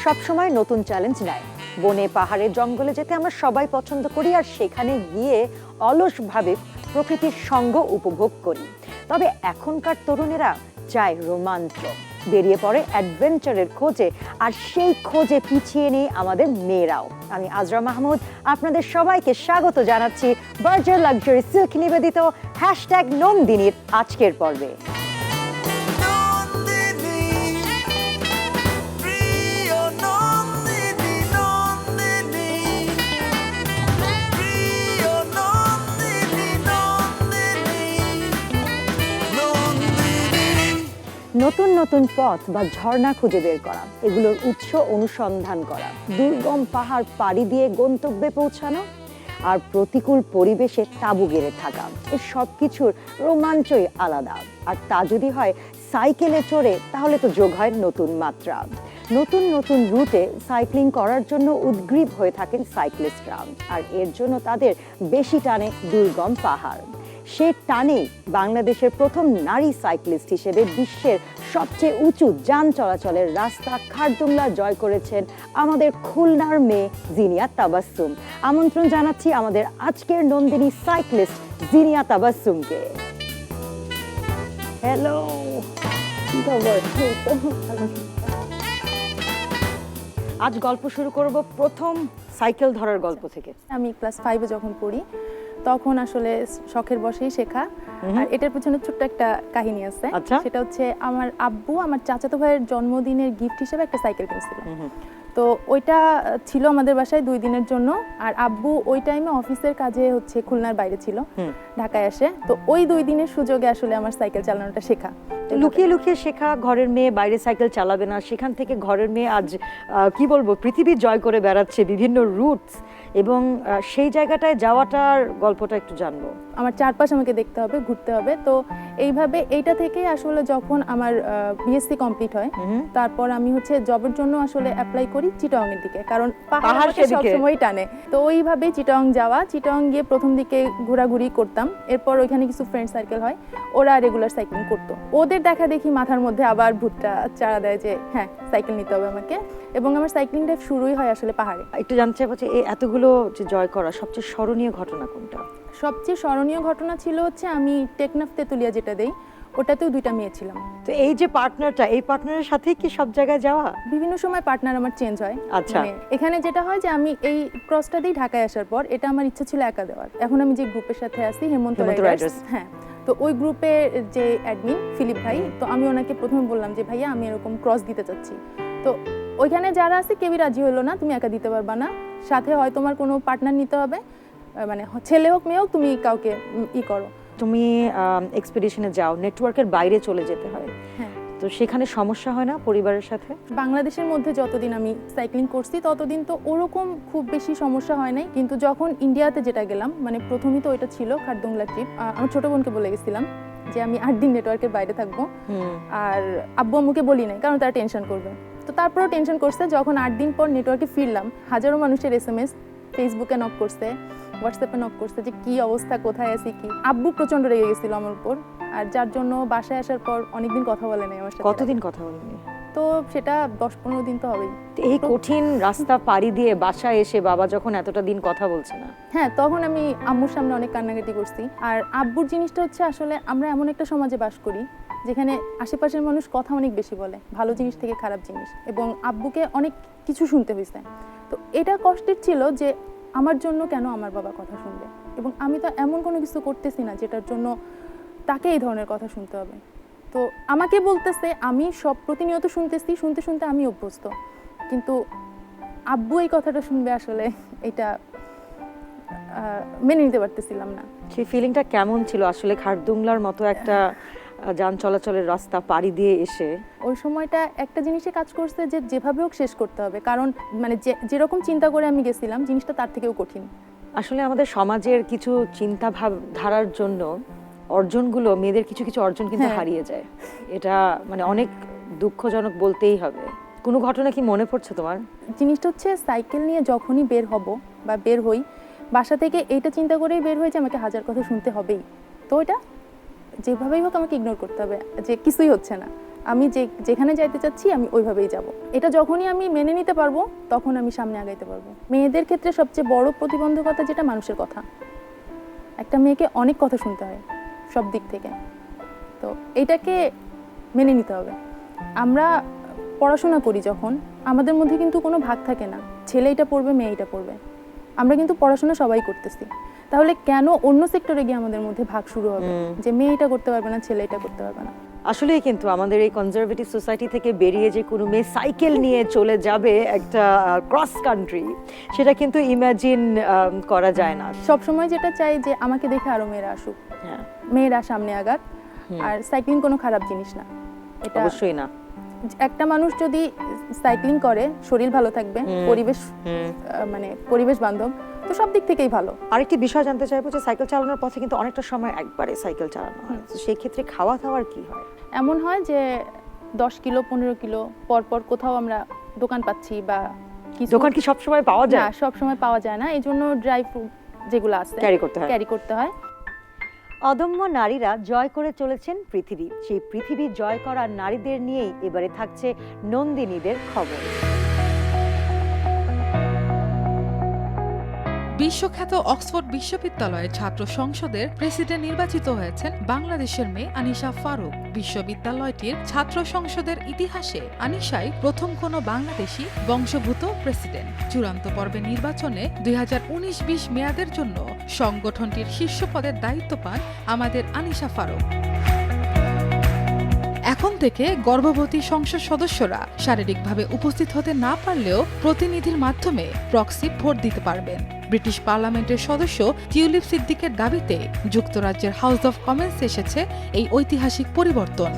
সবসময় নতুন চ্যালেঞ্জ নেয়। বনে পাহাড়ে জঙ্গলে যেতে আমরা সবাই পছন্দ করি, আর সেখানে গিয়ে অলসভাবে প্রকৃতির সঙ্গ উপভোগ করি। তবে এখনকার তরুণেরা চায় রোমাঞ্চ, বেরিয়ে পড়ে অ্যাডভেঞ্চারের খোঁজে, আর সেই খোঁজে পিছিয়ে নেই আমাদের মেয়েরাও। আমি আজরা মাহমুদ আপনাদের সবাইকে স্বাগত জানাচ্ছি বার্জার লাক্সারি সিল্ক নিবেদিত #নন্দিনীর আজকের পর্বে। নতুন নতুন পথ বা ঝর্ণা খুঁজে বের করা, এগুলোর উৎস অনুসন্ধান করা, দুর্গম পাহাড় পাড়ি দিয়ে গন্তব্যে পৌঁছানো, আর প্রতিকূল পরিবেশে তাঁবু গেড়ে থাকা, এই সব কিছুর রোমাঞ্চই আলাদা। আর তা যদি হয় সাইকেলে চড়ে, তাহলে তো যোগ হয় নতুন মাত্রা। নতুন নতুন রুটে সাইক্লিং করার জন্য উদ্গ্রীব হয়ে থাকেন সাইক্লিস্টরা, আর এর জন্য তাদের বেশি টানে দুর্গম পাহাড়। সে টানেই বাংলাদেশের প্রথম নারী সাইক্লিস্ট হিসেবে বিশ্বের সবচেয়ে উঁচু যান চলাচলের রাস্তা খারদুংলা জয় করেছেন আমাদের খুলনার মেয়ে জিনিয়া তাবাসসুম। আমন্ত্রণ জানাচ্ছি আমাদের আজকের নন্দিনী সাইক্লিস্ট জিনিয়া তাবাসসুমকে। হ্যালো, আজ গল্প শুরু করব প্রথম সাইকেল ধরার গল্প থেকে। আমি ক্লাস 5-এ যখন পড়ি তখন আসলে শখের বশেই শেখা। আর এটার পিছনে ছোট্ট একটা কাহিনী আছে। সেটা হচ্ছে আমার আব্বু আমার চাচাতো ভাইয়ের জন্মদিনের গিফট হিসেবে একটা সাইকেল কিনেছিল। তো ওইটা ছিল আমাদের বাসায় 2 দিনের জন্য। আর আব্বু ওই টাইমে অফিসের কাজে হচ্ছে খুলনার বাইরে ছিল, ঢাকায় আসে। তো ওই 2 দিনের সুযোগে আসলে আমার সাইকেল চালানোটা শেখা। লুকিয়ে লুকিয়ে শেখা, ঘরের মেয়ে বাইরে সাইকেল চালাবে না, সেখান থেকে ঘরের মেয়ে আজ কি বলবো পৃথিবী জয় করে বেড়াচ্ছে, বিভিন্ন রুটস, এবং সেই জায়গাটায় যাওয়াটার গল্পটা একটু জানবো। আমার চারপাশ আমাকে দেখতে হবে, ঘুরতে হবে। তো এইভাবে এইটা থেকে আসলে যখন আমার বিএসসি কমপ্লিট হয়, তারপর আমি হচ্ছে জবের জন্য আসলে অ্যাপ্লাই করি চিটাগং এর দিকে, কারণ পাহাড় সবসময় টানে। তো ওইভাবে চিটাগং যাওয়া, চিটাগং গিয়ে প্রথম দিকে ঘোরাঘুরি করতাম। এরপর ওইখানে কিছু ফ্রেন্ড সার্কেল হয়, ওরা রেগুলার সাইক্লিং করতো। ওদের দেখা দেখি মাথার মধ্যে আবার ভূতটা চাড়া দেয় যে হ্যাঁ সাইকেল নিতে হবে আমাকে, এবং আমার সাইক্লিং লাইফ শুরুই হয় আসলে পাহাড়ে। একটু জানতে চাইবো যে এই এতগুলো যে জয় করা সবচেয়ে স্মরণীয় ঘটনা কোনটা? সবচেয়ে স্মরণীয় ঘটনা ছিল হচ্ছে আমি টেকনাফ তেতুলিয়া যেটা দেই, ওটাতেও 2টা মেয়ে ছিলাম। তো এই যে পার্টনারটা, এই পার্টনারের সাথেই কি সব জায়গায় যাওয়া? বিভিন্ন সময় পার্টনার আমার চেঞ্জ হয়। আচ্ছা, এখানে যেটা হয় যে আমি এই ক্রসটা দিই ঢাকায় আসার পর, এটা আমার ইচ্ছা ছিল একা দেওয়ার। এখন আমি যে গ্রুপের সাথে আছি হেমন্ত রাইডার্স, হ্যাঁ, তো ওই গ্রুপে যে অ্যাডমিন ফিলিপ ভাই, তো আমি ওনাকে প্রথমে বললাম যে ভাইয়া আমি এরকম ক্রস দিতে চাচ্ছি। তো ওইখানে যারা আছে কেউই রাজি হলো না, তুমি একা দিতে পারবা না, সাথে হয় তোমার কোনো পার্টনার নিতে হবে, মানে ছেলে হোক মেয়ে হোক, তুমি কাউকে করো। তুমি এক্সপেডিশনে যাও, নেটওয়ার্কের বাইরে চলে যেতে হয়, হ্যাঁ, তো সেখানে সমস্যা হয় না পরিবারের সাথে? বাংলাদেশের মধ্যে যতদিন আমি সাইক্লিং করছি ততদিন তো ওরকম খুব বেশি সমস্যা হয় নাই, কিন্তু যখন ইন্ডিয়াতে যেটা গেলাম, মানে প্রথমেই তো ওইটা ছিল খারদুংলা ট্রিপ। আমার ছোট বোনকে বলে গেছিলাম যে আমি 8 দিন নেটওয়ার্কের বাইরে থাকবো, আর আব্বু আম্মুকে বলি নাই কারণ তারা টেনশন করবে। তো তারপরেও টেনশন করছে। যখন 8 দিন পর নেটওয়ার্কে ফিরলাম, হাজারো মানুষের SMS, ফেসবুকে নক করছে, হোয়াটসঅ্যাপে নক করছে যে কি অবস্থা, কোথায় আছি কি। আব্বু প্রচন্ড রেগে গেছিল আমার উপর, আর যার জন্য বাসায় আসার পর অনেকদিন কথা বলে নাই আমার সাথে। কতদিন কথা বলেনি? তো সেটা 10-15 দিন তো হবেই। এই কঠিন রাস্তা পাড়ি দিয়ে বাসায় এসে বাবা যখন এতটা দিন কথা বলছে না, হ্যাঁ, তখন আমি আম্মুর সামনে অনেক কান্নাকাটি করছি। আর আব্বুর জিনিসটা হচ্ছে আসলে আমরা এমন একটা সমাজে বাস করি যেখানে আশেপাশের মানুষ কথা অনেক বেশি বলে, ভালো জিনিস থেকে খারাপ জিনিস, এবং আব্বুকে অনেক কিছু শুনতে হয়েছে। তো এটা কষ্টের ছিল যে আমার জন্য কেন আমার বাবা কথা শুনবে, এবং আমি তো এমন কোনো কিছু করতেছি না যেটার জন্য তাকে এই ধরনের কথা শুনতে হবে। তো আমাকে বলতেছে, আমি সব প্রতিনিয়ত শুনতেছি, শুনতে শুনতে আমি অভ্যস্ত, কিন্তু আব্বু এই কথাটা শুনবে আসলে এটা মেনে নিতে পারতেছিলাম না। সেই ফিলিংটা কেমন ছিল আসলে খারদুংলার মতো একটা যান চলাচলের রাস্তা পাড়ি দিয়ে এসে? ওই সময়টা একটা জিনিসে কাজ করছে যে যেভাবে হোক শেষ করতে হবে, কারণ মানে যেরকম চিন্তা করে আমি গেছিলাম জিনিসটা তার থেকেও কঠিন। আসলে আমাদের সমাজের কিছু চিন্তা ভাবধারার জন্য অর্জনগুলো, মেয়েদের কিছু কিছু অর্জন কিন্তু হারিয়ে যায়। এটা মানে অনেক দুঃখজনক বলতেই হবে। কোনো ঘটনা কি মনে পড়ছে তোমার? জিনিসটা হচ্ছে সাইকেল নিয়ে যখনই বের হব বা বের হই, বাসা থেকে এইটা চিন্তা করেই বের হয়ে যে আমাকে হাজার কথা শুনতে হবেই। তো এটা যেভাবেই হোক আমাকে ইগনোর করতে হবে যে কিছুই হচ্ছে না। আমি যেখানে যাইতে চাচ্ছি আমি ওইভাবেই যাব। এটা যখনই আমি মেনে নিতে পারবো তখন আমি সামনে আগাইতে পারবো। মেয়েদের ক্ষেত্রে সবচেয়ে বড় প্রতিবন্ধকতা যেটা মানুষের কথা। একটা মেয়েকে অনেক কথা শুনতে হয় সব দিক থেকে, তো এটাকে মেনে নিতে হবে। আমরা পড়াশোনা করি যখন, আমাদের মধ্যে কিন্তু কোনো ভাগ থাকে না, ছেলে এটা পড়বে মেয়ে এটা পড়বে। আমরা কিন্তু পড়াশোনা সবাই করতেছি, তাহলে কেন অন্য সেক্টরে গিয়ে আমাদের মধ্যে ভাগ শুরু হবে যে মেয়ে এটা করতে পারবে না ছেলে এটা করতে পারবে না? আসলেই কিন্তু আমাদের এই কনজারভেটিভ সোসাইটি থেকে বেরিয়ে যে কোনো মেয়ে সাইকেল নিয়ে চলে যাবে একটা ক্রস কান্ট্রি, সেটা কিন্তু ইমাজিন করা যায় না। সব সময় যেটা চাই যে আমাকে দেখে আরো মেয়েরা আসুক, হ্যাঁ, মেয়েরা সামনে আগাক। আর সাইক্লিং কোনো খারাপ জিনিস না, এটা অবশ্যই না। একটা মানুষ যদি সাইক্লিং করে শরীর ভালো থাকবে, পরিবেশ মানে পরিবেশ বান্ধব, তো সব দিক থেকেই ভালো। আরেকটি বিষয় জানতে চাইবো যে সাইকেল চালানোর পথে কিন্তু অনেকটা সময় একবারে সাইকেল চালানো হয়, তো সেই ক্ষেত্রে খাওয়া দাওয়ার কি হয়? এমন হয় যে 10 কিলো 15 কিলো পর পর কোথাও আমরা দোকান পাচ্ছি বা কিছু, দোকান কি সব সময় পাওয়া যায়? না, সব সময় পাওয়া যায় না, এই জন্য ড্রাই ফ্রুট যেগুলো আছে ক্যারি করতে হয়। অদম্য নারীরা জয় করে চলেছেন পৃথিবী। সেই পৃথিবী জয় করা নারীদের নিয়েই এবারে থাকছে নন্দিনীদের খবর। বিশ্বখ্যাত অক্সফোর্ড বিশ্ববিদ্যালয়ের ছাত্র সংসদের প্রেসিডেন্ট নির্বাচিত হয়েছেন বাংলাদেশের মেয়ে আনিশা ফারুক। বিশ্ববিদ্যালয়টির ছাত্র সংসদের ইতিহাসে আনিশাই প্রথম কোনো বাংলাদেশি বংশোদ্ভূত প্রেসিডেন্ট। চূড়ান্ত পর্বে নির্বাচনে 2019-20 মেয়াদের জন্য সংগঠনটির শীর্ষ পদের দায়িত্ব পান আমাদের আনিশা ফারুক। এখন থেকে গর্ভবতী সংসদ সদস্যরা শারীরিকভাবে উপস্থিত হতে না পারলেও প্রতিনিধির মাধ্যমে প্রক্সি ভোট দিতে পারবেন। ব্রিটিশ পার্লামেন্টের সদস্য টিউলিপ সিদ্দিকের দাবিতে যুক্তরাজ্যের হাউস অব কমন্সে এসেছে এই ঐতিহাসিক পরিবর্তন।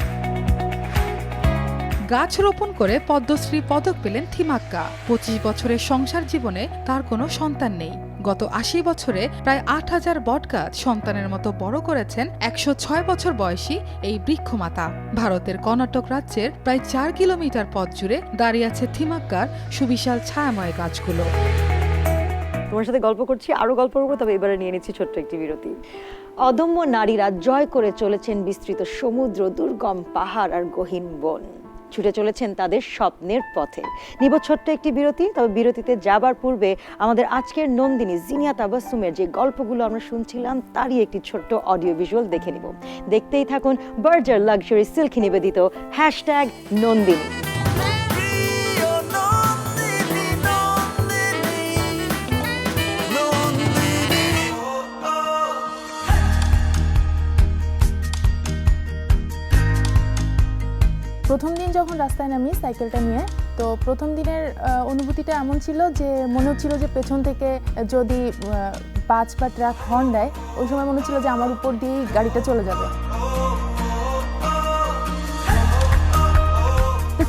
গাছ রোপণ করে পদ্মশ্রী পদক পেলেন থিমাক্কা। 25 বছরের সংসার জীবনে তার কোনো সন্তান নেই। গত 80 বছরে প্রায় 8000 বটগাছ সন্তানের মতো বড় করেছেন 106 বছর বয়সী এই বৃক্ষমাতা। ভারতের কর্ণাটক রাজ্যের প্রায় 4 কিলোমিটার পথ জুড়ে দাঁড়িয়ে আছে থিমাক্কার সুবিশাল ছায়াময় গাছগুলো। তোমার সাথে গল্প করছি, আরো গল্প করবো, তবে এবারে নিয়ে নিচ্ছি ছোট্ট একটি বিরতি। অদম্য নারীরা জয় করে চলেছেন বিস্তৃত সমুদ্র, দুর্গম পাহাড় আর গহীন বন। ছুটে চলেছেন তাদের স্বপ্নের পথে। নিব ছোট্ট একটি বিরতি, তবে বিরতিতে যাবার পূর্বে আমাদের আজকের নন্দিনী জিনিয়া তাবাসসুমের যে গল্পগুলো আমরা শুনছিলাম তারই একটি ছোট্ট অডিও ভিজুয়াল দেখে নিব। দেখতেই থাকুন বার্জার লাক্সারি সিল্ক নিবেদিত #নন্দিনী। প্রথম দিন যখন রাস্তায় নামি সাইকেলটা নিয়ে, তো প্রথম দিনের অনুভূতিটা এমন ছিল যে মনে হচ্ছিল যে পেছন থেকে যদি বাস বা ট্রাক হর্ন দেয়, ওই সময় মনে হচ্ছিল যে আমার উপর দিয়েই গাড়িটা চলে যাবে।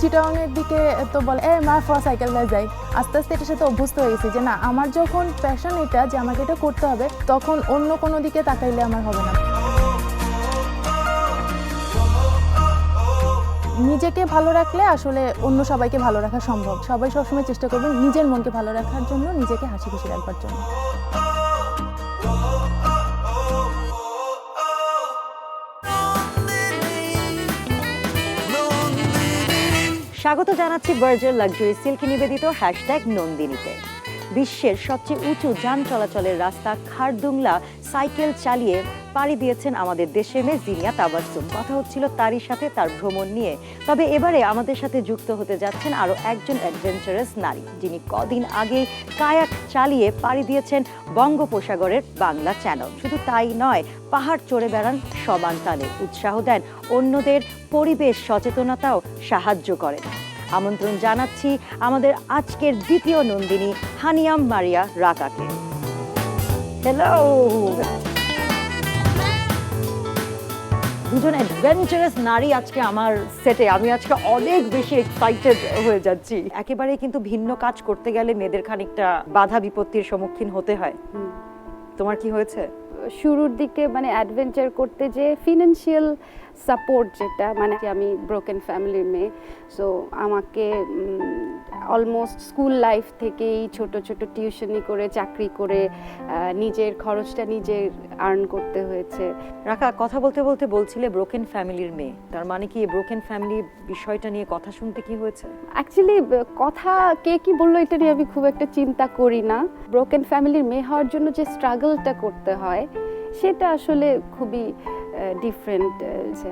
চিটাগাংয়ের দিকে তো বলে মা সাইকেল নিয়ে যাই। আস্তে আস্তে এটার সাথে অভ্যস্ত হয়ে গেছি যে না, আমার যখন প্যাশন এটা যে আমাকে এটা করতে হবে, তখন অন্য কোনো দিকে তাকাইলে আমার হবে না। নিজেকে ভালো রাখলে আসলে অন্য সবাইকে ভালো রাখা সম্ভব। সবাই সবসময় চেষ্টা করবেন নিজের মনকে ভালো রাখার জন্য, নিজেকে হাসি খুশি রাখবার জন্য। স্বাগত জানাচ্ছি বার্জার লাক্সারি সিল্ক নিবেদিত #নন্দিনীতে। বিশ্বের সবচেয়ে উঁচু যান চলাচলের রাস্তা খারদুংলা সাইকেল চালিয়ে পাড়ি দিয়েছেন আমাদের দেশের মেয়ে জিনিয়া তাবাসসুম। কথা হচ্ছিল তারই সাথে তার ভ্রমণ নিয়ে। তবে এবারে আমাদের সাথে যুক্ত হতে যাচ্ছেন আরও একজন অ্যাডভেঞ্চারাস নারী, যিনি কদিন আগেই কায়াক চালিয়ে পাড়ি দিয়েছেন বঙ্গোপসাগরের বাংলা চ্যানেল। শুধু তাই নয়, পাহাড় চড়ে বেড়ান সমান তালে, উৎসাহ দেন অন্যদের, পরিবেশ সচেতনতাও সাহায্য করেন। আমন্ত্রণ জানাচ্ছি আমাদের আজকের দ্বিতীয় নন্দিনী হানিয়াম মারিয়া রাকাকে। হ্যালো। দুজন অ্যাডভেঞ্চারাস নারী আজকে আমার সেটে। আমি আজকে অনেক বেশি এক্সাইটেড হয়ে যাচ্ছি। একেবারে কিন্তু ভিন্ন কাজ করতে গেলে মেয়েদের খানিকটা বাধা বিপত্তির সম্মুখীন হতে হয়। তোমার কি হয়েছে? শুরুর দিকে মানে অ্যাডভেঞ্চার করতে যে ফিনান্সিয়াল সাপোর্ট যেটা মানে আমি ব্রোকেন ফ্যামিলির মেয়ে, সো আমাকে অলমোস্ট স্কুল লাইফ থেকেই ছোট ছোট টিউশনি করে চাকরি করে নিজের খরচটা নিজের আর্ন করতে হয়েছে। রাকা, কথা বলতে বলতে বলছিলে ব্রোকেন ফ্যামিলির মেয়ে, তার মানে কি ব্রোকেন ফ্যামিলি বিষয়টা নিয়ে কথা শুনতে কি হয়েছে? অ্যাকচুয়ালি কথা কে কি বললো এটা নিয়ে আমি খুব একটা চিন্তা করি না। ব্রোকেন ফ্যামিলির মেয়ে হওয়ার জন্য যে স্ট্রাগলটা করতে হয় সেটা আসলে খুবই ডিফারেন্ট।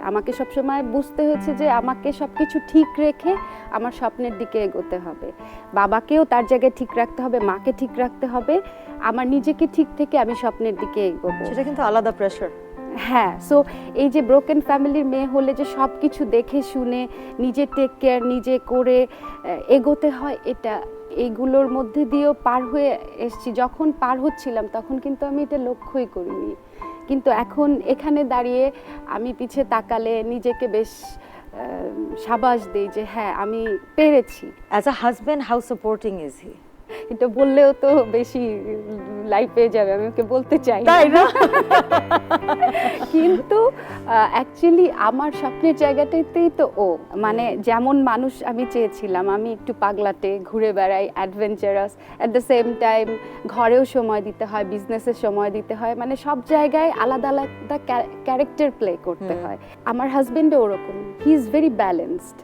আমাকে সবসময় বুঝতে হয়েছে যে আমাকে সব কিছু ঠিক রেখে আমার স্বপ্নের দিকে এগোতে হবে, বাবাকেও তার জায়গায় ঠিক রাখতে হবে, মাকে ঠিক রাখতে হবে, আমার নিজেকে ঠিক থেকে আমি স্বপ্নের দিকে এগোবো। সেটা কিন্তু আলাদা প্রেশার। হ্যাঁ, সো এই যে ব্রোকেন ফ্যামিলির মেয়ে হলে যে সব কিছু দেখে শুনে নিজে টেক কেয়ার নিজে করে এগোতে হয়, এটা এইগুলোর মধ্যে দিয়েও পার হয়ে এসছি। যখন পার হচ্ছিলাম তখন কিন্তু আমি এটা লক্ষ্যই করিনি, কিন্তু এখন এখানে দাঁড়িয়ে আমি পিছে তাকালে নিজেকে বেশ সাবাস দিই যে হ্যাঁ আমি পেরেছি। As a husband how supporting is he? এটা বললেও তো বেশি লাইফ পেয়ে যাবে, আমি ওকে বলতে চাই তাই না? কিন্তু অ্যাকচুয়ালি আমার স্বপ্নের জায়গাটাতেই তো ও, মানে যেমন মানুষ আমি চেয়েছিলাম, আমি একটু পাগলাটে ঘুরে বেড়াই, adventurous, at the same time ঘরেও সময় দিতে হয়, বিজনেসে সময় দিতে হয়, মানে সব জায়গায় আলাদা আলাদা ক্যারেক্টার প্লে করতে হয়। আমার হাজবেন্ডও ওরকম, হি ইজ ভেরি ব্যালেন্সড।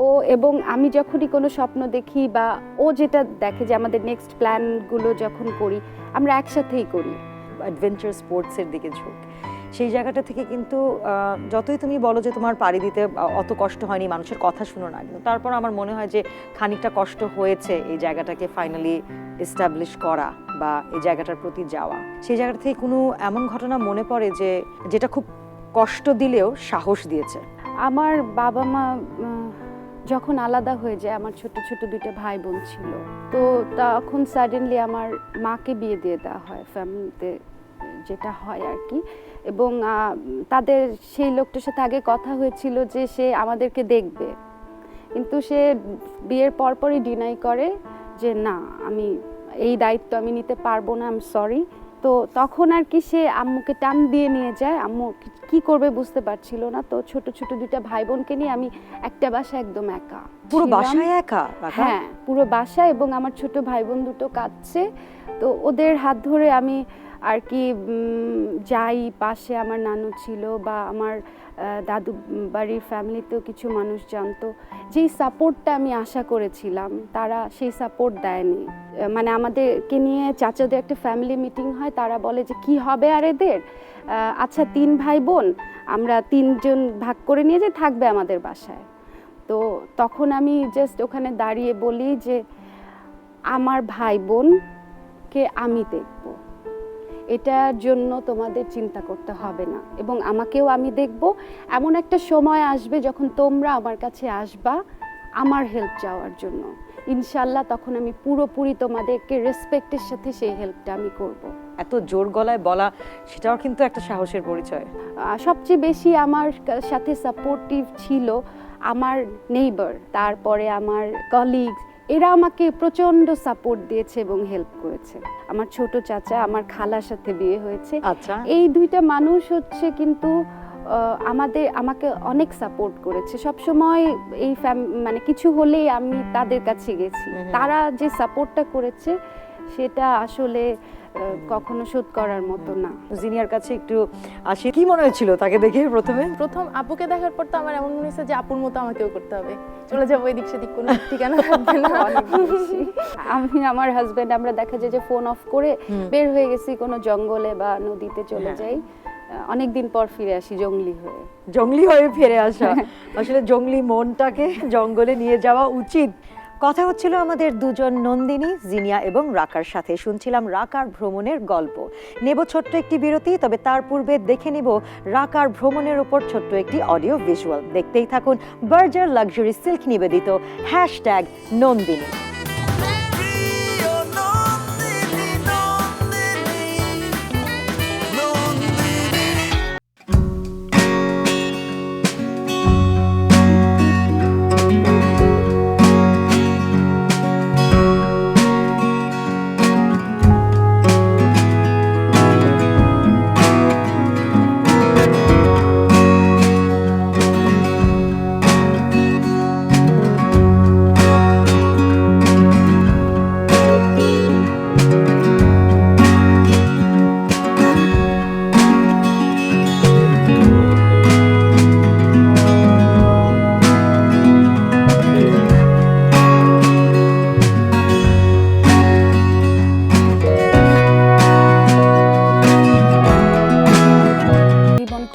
ও এবং আমি যখনই কোনো স্বপ্ন দেখি বা ও যেটা দেখে যে আমাদের নেক্সট প্ল্যানগুলো যখন করি আমরা একসাথেই করি। অ্যাডভেঞ্চার স্পোর্টসের দিকে ঝোঁক, সেই জায়গাটা থেকে কিন্তু যতই তুমি বলো যে তোমার পাড়ি দিতে অত কষ্ট হয়নি, মানুষের কথা শুনো না, কিন্তু তারপর আমার মনে হয় যে খানিকটা কষ্ট হয়েছে এই জায়গাটাকে ফাইনালি এস্টাবলিশ করা বা এই জায়গাটার প্রতি যাওয়া। সেই জায়গাটা থেকে কোনো এমন ঘটনা মনে পড়ে যে যেটা খুব কষ্ট দিলেও সাহস দিয়েছে? আমার বাবা মা যখন আলাদা হয়ে যায়, আমার ছোট ছোট দুইটা ভাই বোন ছিল, তো তখন সাডেনলি আমার মাকে বিয়ে দিয়ে দেওয়া হয় ফ্যামিলিতে, যেটা হয় আর কি। এবং তাদের সেই লোকটার সাথে আগে কথা হয়েছিল যে সে আমাদেরকে দেখবে, কিন্তু সে বিয়ের পরপরই ডিনাই করে যে না, আমি এই দায়িত্ব আমি নিতে পারবো না, আই এম সরি। তো তখন আর কি সে আম্মুকে টান দিয়ে নিয়ে যায়, আম্মু কি করবে বুঝতে পারছিল না, তো ছোট ছোট দুইটা ভাই বোনকে নিয়ে আমি একটা বাসায় একদম একা, পুরো বাসায় একা? হ্যাঁ, পুরো বাসায়, এবং আমার ছোট ভাই বোন দুটো কাঁদছে, তো ওদের হাত ধরে আমি আর কি যাই। পাশে আমার নানু ছিল বা আমার দাদু বাড়ির ফ্যামিলিতেও কিছু মানুষ জানতো, যেই সাপোর্টটা আমি আশা করেছিলাম তারা সেই সাপোর্ট দেয়নি। মানে আমাদেরকে নিয়ে চাচাদের একটা ফ্যামিলি মিটিং হয়, তারা বলে যে কি হবে আর এদের, আচ্ছা 3 ভাই বোন আমরা 3 জন ভাগ করে নিয়ে যে থাকবে আমাদের বাসায়। তো তখন আমি জাস্ট ওখানে দাঁড়িয়ে বলি যে আমার ভাই বোনকে আমি দেখব, এটার জন্য তোমাদের চিন্তা করতে হবে না, এবং আমাকেও আমি দেখব। এমন একটা সময় আসবে যখন তোমরা আমার কাছে আসবা আমার হেল্প চাওয়ার জন্য, ইনশাল্লাহ তখন আমি পুরোপুরি তোমাদেরকে রেসপেক্টের সাথে সেই হেল্পটা আমি করব। এত জোর গলায় বলা, সেটাও কিন্তু একটা সাহসের পরিচয়। সবচেয়ে বেশি আমার সাথে সাপোর্টিভ ছিল আমার নেইবার, তারপরে আমার কলিগস, এরা আমাকে প্রচন্ড সাপোর্ট দিয়েছে এবং হেল্প করেছে। আমার ছোট চাচা, আমার খালার সাথে বিয়ে হয়েছে, আচ্ছা, এই দুইটা মানুষ হচ্ছে কিন্তু আমাকে অনেক সাপোর্ট করেছে সব সময়। এই মানে কিছু হলেই আমি তাদের কাছে গেছি, তারা যে সাপোর্টটা করেছে সেটা আসলে কখনো শোধ করার মতো না। জিনিয়ার কাছে একটু আসি, কি মনে হয়েছিল তাকে দেখে প্রথম আব্বুকে দেখার পর তো আমার এমন মনে হয়েছে যে আপুর মতো আমাকেও করতে হবে, চলে যাবো এদিক সেদিক, কোনো ঠিকানা থাকবে না। আমি আমার হাজবেন্ড আমরা দেখা যায় যে ফোন অফ করে বের হয়ে গেছি কোনো জঙ্গলে বা নদীতে চলে যাই, অনেকদিন পর ফিরে আসি জঙ্গলি হয়ে ফিরে আসা। আসলে জঙ্গলি মনটাকে জঙ্গলে নিয়ে যাওয়া উচিত। কথা হচ্ছিল আমাদের দুজন নন্দিনী, জিনিয়া এবং রাকার সাথে। শুনছিলাম রাকার ভ্রমণের গল্প। নেব ছোট্ট একটি বিরতি, তবে তার পূর্বে দেখে নিব রাকার ভ্রমণের উপর ছোট্ট একটি অডিও ভিজুয়াল। দেখতেই থাকুন বার্জার লাক্সারি সিল্ক নিবেদিত #নন্দিনী।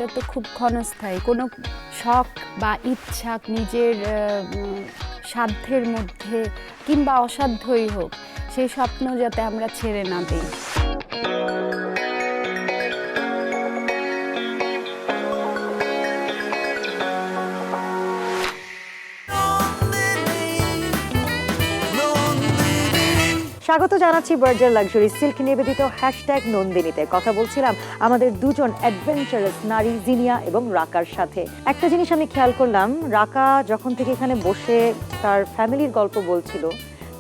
এটা তো খুব ক্ষণস্থায়ী। কোনো শখ বা ইচ্ছা নিজের সাধ্যের মধ্যে কিংবা অসাধ্যই হোক, সেই স্বপ্ন যাতে আমরা ছেড়ে না দিই। স্বাগত জানাচ্ছি বার্জার লাক্সারি সিল্ক নিবেদিত #নন্দিনীতে। কথা বলছিলাম আমাদের দুজন অ্যাডভেঞ্চারাস নারী জিনিয়া এবং রাকার সাথে। একটা জিনিস আমি খেয়াল করলাম, রাকা যখন থেকে এখানে বসে তার ফ্যামিলির গল্প বলছিল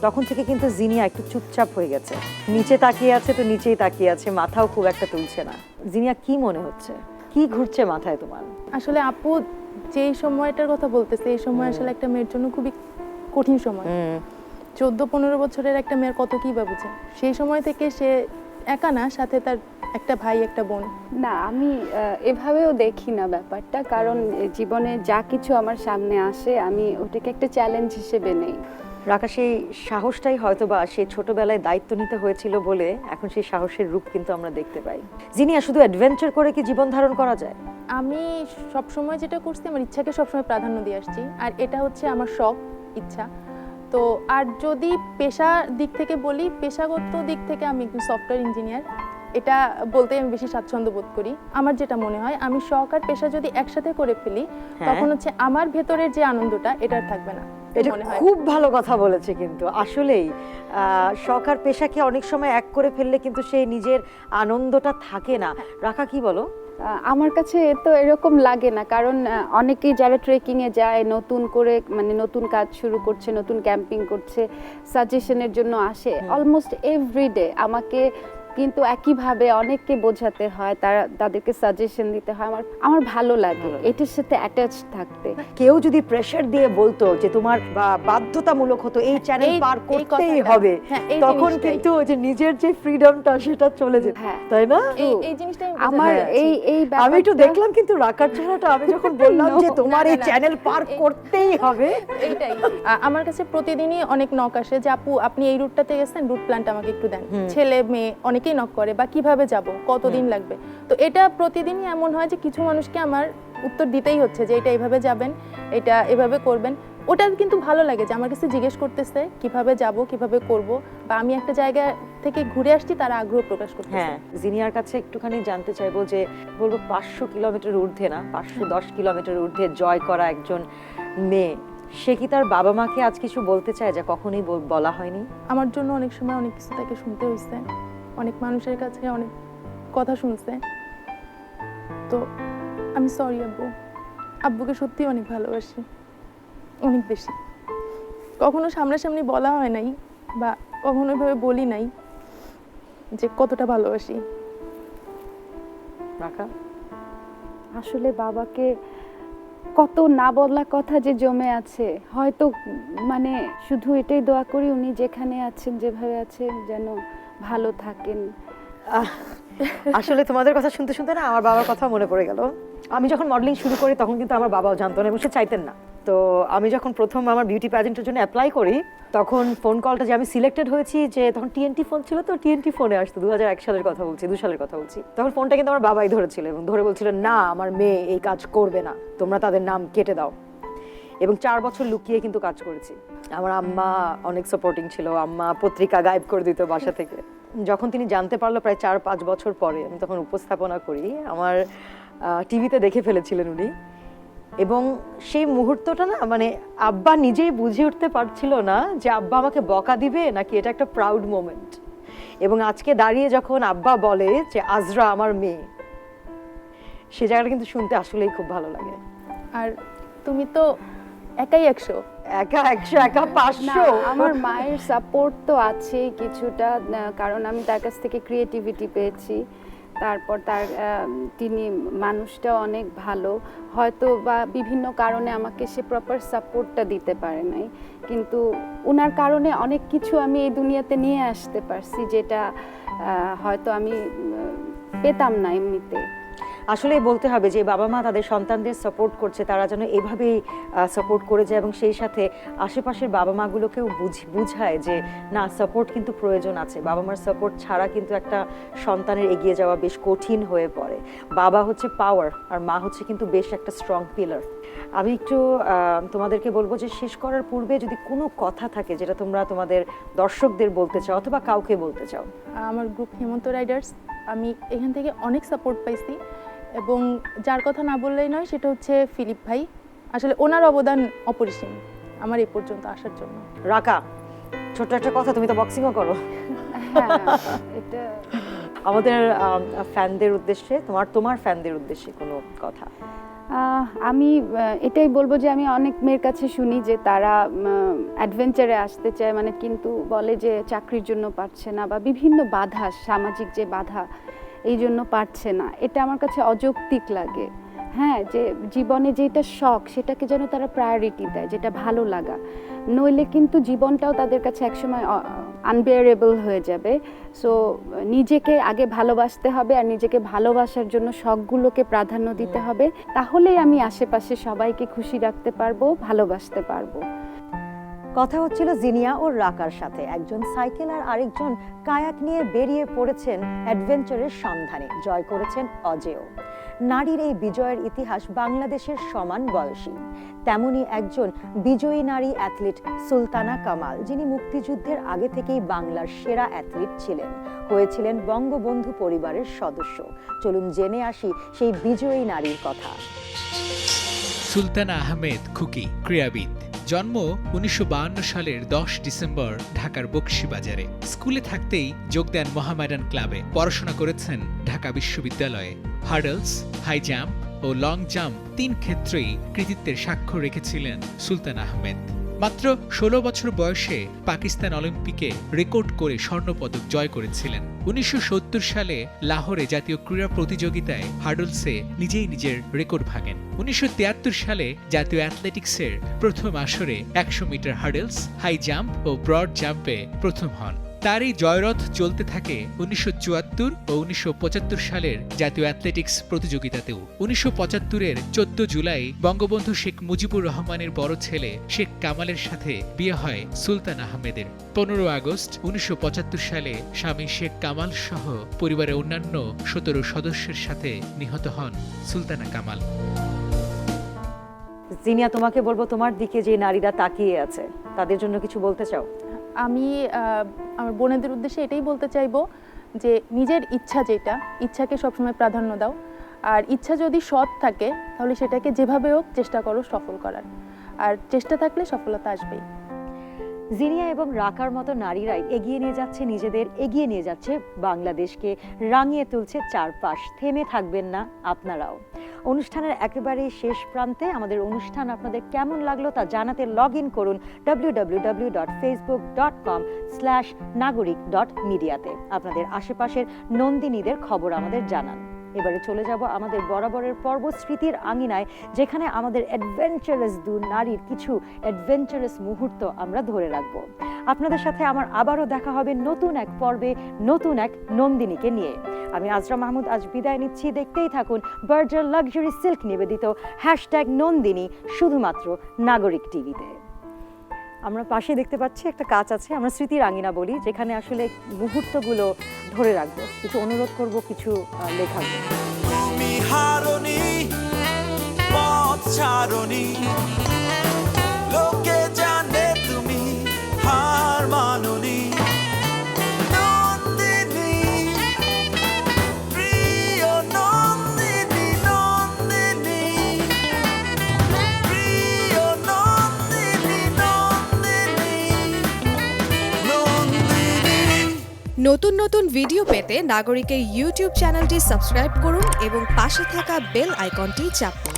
তখন থেকে কিন্তু জিনিয়া একটু চুপচাপ হয়ে গেছে, নিচে তাকিয়ে আছে তো নিচেই তাকিয়ে আছে, মাথাও খুব একটা তুলছে না। জিনিয়া, কি মনে হচ্ছে, কি ঘুরছে মাথায় তোমার? আসলে আপু যেই সময়টার কথা বলতেছে, এই সময় আসলে একটা মেয়ের জন্য খুবই কঠিন সময়। 14-15 বছরের একটা মেয়ের কত কি বা বুঝে, সেই সময় থেকে সে একা না, সাথে তার একটা ভাই একটা বোন। না, আমি এভাবেও দেখি না ব্যাপারটা, কারণ জীবনে যা কিছু আমার সামনে আসে আমি ওটাকে একটা চ্যালেঞ্জ হিসেবে নেই। রাকা সেই সাহসটাই হয়তো বা সে ছোটবেলায় দায়িত্ব নিতে হয়েছিল বলে এখন সেই সাহসের রূপ কিন্তু আমরা দেখতে পাই। জিনিয়া, শুধু অ্যাডভেঞ্চার করে কি জীবন ধারণ করা যায়? আমি সবসময় যেটা করছি, আমার ইচ্ছাকে সবসময় প্রাধান্য দিয়ে আসছি, আর এটা হচ্ছে আমার শখ, ইচ্ছা। তো আর যদি পেশার দিক থেকে বলি, পেশাগত দিক থেকে আমি একজন সফটওয়্যার ইঞ্জিনিয়ার, এটা বলতে আমি বেশি স্বাচ্ছন্দ্য বোধ করি। আমার যেটা মনে হয়, আমি শখ আর পেশা যদি একসাথে করে ফেলি, তখন হচ্ছে আমার ভেতরের যে আনন্দটা এটা আর থাকবে না। এটা খুব ভালো কথা বলেছে, কিন্তু আসলেই শখ আর পেশাকে অনেক সময় এক করে ফেললে কিন্তু সেই নিজের আনন্দটা থাকে না। রাকা, কি বলো? আমার কাছে তো এরকম লাগে না, কারণ অনেকেই যারা ট্রেকিংয়ে যায়, নতুন করে মানে নতুন কাজ শুরু করছে, নতুন ক্যাম্পিং করছে, সাজেশনের জন্য আসে অলমোস্ট এভরিডে আমাকে কিন্তু একইভাবে অনেককে বোঝাতে হয়, তাদেরকে সাজেশন দিতে হয়। আমার ভালো লাগে এটার সাথে অ্যাটাচ থাকতে। কেউ যদি প্রেসার দিয়ে বলতো যে তোমার বাধ্যতামূলক হতো এই চ্যানেল পার করতেই হবে, তখন কিন্তু ওই যে নিজের যে ফ্রিডমটা সেটা চলে যেত, তাই না? এই জিনিসটা আমার এই আমি একটু দেখলাম কিন্তু রাকার চেহারাটা, আমি যখন বললাম যে তোমার এই চ্যানেল পার করতেই হবে, এইটাই আমার কাছে প্রতিদিনই অনেক নক আসে যে আপু আপনি এই রুটটাতে গেছেন, রুট প্ল্যানটা আমাকে একটু দেন। ছেলে মেয়ে অনেকেই নক করে, বা কিভাবে যাব, কতদিন লাগবে। তো এটা প্রতিদিনই এমন হয় যে কিছু মানুষকে আমার উত্তর দিতেই হচ্ছে যে এটা এইভাবে যাবেন, এটা এভাবে করবেন। ওটা কিন্তু ভালো লাগে যে আমার কাছে জিজ্ঞেস করতেছে কিভাবে যাব, কিভাবে করব, বা আমি একটা জায়গা থেকে ঘুরে আসছি, তারা আগ্রহ প্রকাশ করতেছে। হ্যাঁ, জিনিয়ার কাছে একটুখানি জানতে চাইবো যে বলবো 500 কিলোমিটার ঊর্ধ্বে না, 510 কিলোমিটার ঊর্ধ্বে জয় করা একজন মেয়ে, সে কি তার বাবা মাকে আজ কিছু বলতে চায় যা কখনোই বলা হয়নি? আমার জন্য অনেক সময় অনেক কিছু তাকে শুনতে হয়েছে, অনেক মানুষের কাছে অনেক কথা শুনছে। তো আমি সরি আব্বু, আব্বুকে সত্যি অনেক ভালোবাসি, অনেক বেশি। কখনো সামনাসামনি বলা হয় নাই, বা কখনো এভাবে বলি নাই যে কতটা ভালোবাসি। রাকা, আসলে বাবাকে কত না বলা কথা যে জমে আছে, হয়তো মানে শুধু এটাই দোয়া করি উনি যেখানে আছেন, যেভাবে আছেন, যেন ভালো থাকেন। আসলে তোমাদের কথা শুনতে শুনতে না আমার বাবার কথা মনে পড়ে গেল। আমি যখন মডেলিং শুরু করি তখন কিন্তু আমার বাবাও জানতো না এবং সে চাইতেন না। তো আমি যখন প্রথম আমার বিউটি প্যাজেন্টের জন্য অ্যাপ্লাই করি, তখন ফোন কলটা যে আমি সিলেক্টেড হয়েছি, যে তখন টিএনটি ফোন ছিল, তো টিএনটি ফোনে আসতো, 2001 সালের কথা বলছি, 2 সালের কথা বলছি। তখন ফোনটা কিন্তু আমার বাবাই ধরেছিল এবং ধরে বলছিল, না আমার মেয়ে এই কাজ করবে না, তোমরা তাদের নাম কেটে দাও। এবং 4 বছর লুকিয়ে কিন্তু কাজ করেছি। আমার আম্মা অনেক সাপোর্টিং ছিল, আম্মা পত্রিকা গায়েব করে দিত বাসা থেকে। যখন তিনি জানতে পারলো প্রায় 4-5 বছর পরে, আমি তখন উপস্থাপনা করি, আমার টিভিতে দেখে ফেলেছিলেন উনি। এবং সেই মুহূর্তটা না, মানে আব্বা নিজেই বুঝে উঠতে পারছিল না যে আব্বা আমাকে বকা দিবে নাকি এটা একটা প্রাউড মোমেন্ট। এবং আজকে দাঁড়িয়ে যখন আব্বা বলে যে আজরা আমার মেয়ে, সে জায়গাটা কিন্তু শুনতে আসলেই খুব ভালো লাগে। আর তুমি তো একাই 100, একা 100, একা 500। আমার মায়ের সাপোর্ট তো আছেই কিছুটা, কারণ আমি তার কাছ থেকে ক্রিয়েটিভিটি পেয়েছি। তারপর তিনি মানুষটা অনেক ভালো, হয়তো বা বিভিন্ন কারণে আমাকে সে প্রপার সাপোর্টটা দিতে পারে নাই, কিন্তু ওনার কারণে অনেক কিছু আমি এই দুনিয়াতে নিয়ে আসতে পারছি, যেটা হয়তো আমি পেতাম না এমনিতে। আসলে বলতে হবে যে বাবা মা তাদের সন্তানদের সাপোর্ট করছে, তারা যেন এভাবেই সাপোর্ট করে যায় এবং সেই সাথে আশেপাশের বাবা মাগুলোকেও বুঝায় যে না, সাপোর্ট কিন্তু প্রয়োজন আছে। বাবা মার সাপোর্ট ছাড়া কিন্তু একটা সন্তানের এগিয়ে যাওয়া বেশ কঠিন হয়ে পড়ে। বাবা হচ্ছে পাওয়ার আর মা হচ্ছে কিন্তু বেশ একটা স্ট্রং পিলার। আমি একটু তোমাদেরকে বলবো যে শেষ করার পূর্বে যদি কোনো কথা থাকে যেটা তোমরা তোমাদের দর্শকদের বলতে চাও অথবা কাউকে বলতে চাও। আমার গ্রুপ হেমন্ত রাইডার্স, আমি এখান থেকে অনেক সাপোর্ট পাইছি এবং যার কথা না বললেই নয় সেটা হচ্ছে ফিলিপ ভাই। আসলে ওনার অবদান অপরিসীম আমার এই পর্যন্ত আসার জন্য। রাকা, ছোট্ট একটা কথা, তুমি তো বক্সিংও করো। হ্যাঁ, এটা আমাদের ফ্যানদের উদ্দেশ্যে, তোমার ফ্যানদের উদ্দেশ্যে কোনো কথা। আমি এটাই বলবো যে আমি অনেক মেয়ের কাছে শুনি যে তারা অ্যাডভেঞ্চারে আসতে চায়, মানে কিন্তু বলে যে চাকরির জন্য পারছে না বা বিভিন্ন বাধা, সামাজিক যে বাধা, এই জন্য পারছে না। এটা আমার কাছে অযৌক্তিক লাগে। হ্যাঁ, যে জীবনে যেটা শখ সেটাকে যেন তারা প্রায়োরিটি দেয়, যেটা ভালো লাগা, নইলে কিন্তু জীবনটাও তাদের কাছে একসময় আনবেয়ারেবল হয়ে যাবে। সো নিজেকে আগে ভালোবাসতে হবে আর নিজেকে ভালোবাসার জন্য শখগুলোকে প্রাধান্য দিতে হবে, তাহলেই আমি আশেপাশে সবাইকে খুশি রাখতে পারবো, ভালোবাসতে পারবো। কথা হচ্ছিল জিনিয়া ও রাকার সাথে। একজন সাইকেল আর আরেকজন কায়াক নিয়ে বেরিয়ে পড়েছেন অ্যাডভেঞ্চারের সন্ধানে, জয় করেছেন অজেয়। নারীর এই বিজয়ের ইতিহাস বাংলাদেশের সমান বয়সী। তেমনি একজন বিজয়ী নারী অ্যাথলিট সুলতানা কামাল, যিনি মুক্তিযুদ্ধের আগে থেকেই বাংলার সেরা অ্যাথলিট ছিলেন, হয়েছিলেন বঙ্গবন্ধু পরিবারের সদস্য। চলুন জেনে আসি সেই বিজয়ী নারীর কথা। সুলতানা আহমেদ খুকি, ক্রীড়াবিদ। জন্ম 1952 সালের 10 ডিসেম্বর ঢাকার বকশীবাজারে। স্কুলে থাকতেই যোগ দেন মোহামেডান ক্লাবে। পড়াশোনা করেছেন ঢাকা বিশ্ববিদ্যালয়ে। হার্ডলস, হাই জাম্প ও লং জাম্প 3 ক্ষেত্রেই কৃতিত্বের স্বাক্ষর রেখেছিলেন সুলতানা আহমেদ। মাত্র 16 বছর বয়সে পাকিস্তান অলিম্পিকে রেকর্ড করে স্বর্ণপদক জয় করেছিলেন। 1970 সালে লাহোরে জাতীয় ক্রীড়া প্রতিযোগিতায় হার্ডলসে নিজেই নিজের রেকর্ড ভাঙেন। 1973 সালে জাতীয় অ্যাথলেটিক্সের প্রথম আসরে 100 মিটার হার্ডলস, হাই জাম্প ও ব্রড জাম্পে প্রথম হন। তার এই জয়রথ চলতে থাকে 1974 ও 1975 সালের জাতীয় অ্যাথলেটিক্স প্রতিযোগিতাতেও। 1975-এর 14 জুলাই বঙ্গবন্ধু শেখ মুজিবুর রহমানের বড় ছেলে শেখ কামালের সাথে বিয়ে হয় সুলতানা আহমেদের। 15 আগস্ট 1975 সালে স্বামী শেখ কামাল সহ পরিবারের অন্যান্য 17 সদস্যের সাথে নিহত হন সুলতানা কামাল। জিনিয়া, তোমাকে বলবো, তোমার দিকে যে নারীরা তাকিয়ে আছে তাদের জন্য কিছু বলতে চাও? আমি আমার বোনেদের উদ্দেশ্যে এটাই বলতে চাইবো যে নিজের ইচ্ছা, যেটা ইচ্ছাকে সবসময় প্রাধান্য দাও। আর ইচ্ছা যদি সৎ থাকে তাহলে সেটাকে যেভাবে হোক চেষ্টা করো সফল করার, আর চেষ্টা থাকলে সফলতা আসবেই। জিনিয়া এবং রাকার মতো নারীরাই এগিয়ে নিয়ে যাচ্ছে নিজেদের, এগিয়ে নিয়ে যাচ্ছে বাংলাদেশকে, রাঙিয়ে তুলছে চারপাশ। থেমে থাকবেন না আপনারাও। অনুষ্ঠানের একেবারে শেষ প্রান্তে আমাদের অনুষ্ঠান আপনাদের কেমন লাগলো তা জানাতে লগ ইন করুন www.facebook.com/nagorik.media-তে। আপনাদের আশেপাশের নন্দিনীদের খবর আমাদের জানান। এবারে চলে যাব আমাদের বরাবরের পর্ব স্মৃতির আঙিনায়, যেখানে আমাদের অ্যাডভেঞ্চারাস নারীর কিছু অ্যাডভেঞ্চারাস মুহূর্ত আমরা ধরে রাখবো। আপনাদের সাথে আমার আবারও দেখা হবে নতুন এক পর্বে, নতুন এক নন্দিনীকে নিয়ে। আমি আজরা মাহমুদ আজ বিদায় নিচ্ছি। দেখতেই থাকুন বার্জার লাক্সারি সিল্ক নিবেদিত #নন্দিনী, শুধুমাত্র নাগরিক টিভিতে। আমরা পাশে দেখতে পাচ্ছি একটা কাজ আছে, আমরা স্মৃতির আঙিনা বলি, যেখানে আসলে মুহূর্তগুলো ধরে রাখবো। কিছু অনুরোধ করব, কিছু লেখা। তুমি হারনি, পথ ছাড়নি, লোকে জানে তুমি হার মাননি। নন্দিনী, প্রিয় নন্দিনী, নন্দিনী, প্রিয় নন্দিনী, নন্দিনী, নন্দিনী। নতুন নতুন ভিডিও পেতে নাগরিকের ইউটিউব চ্যানেলটি সাবস্ক্রাইব করুন এবং পাশে থাকা বেল আইকনটি চাপুন।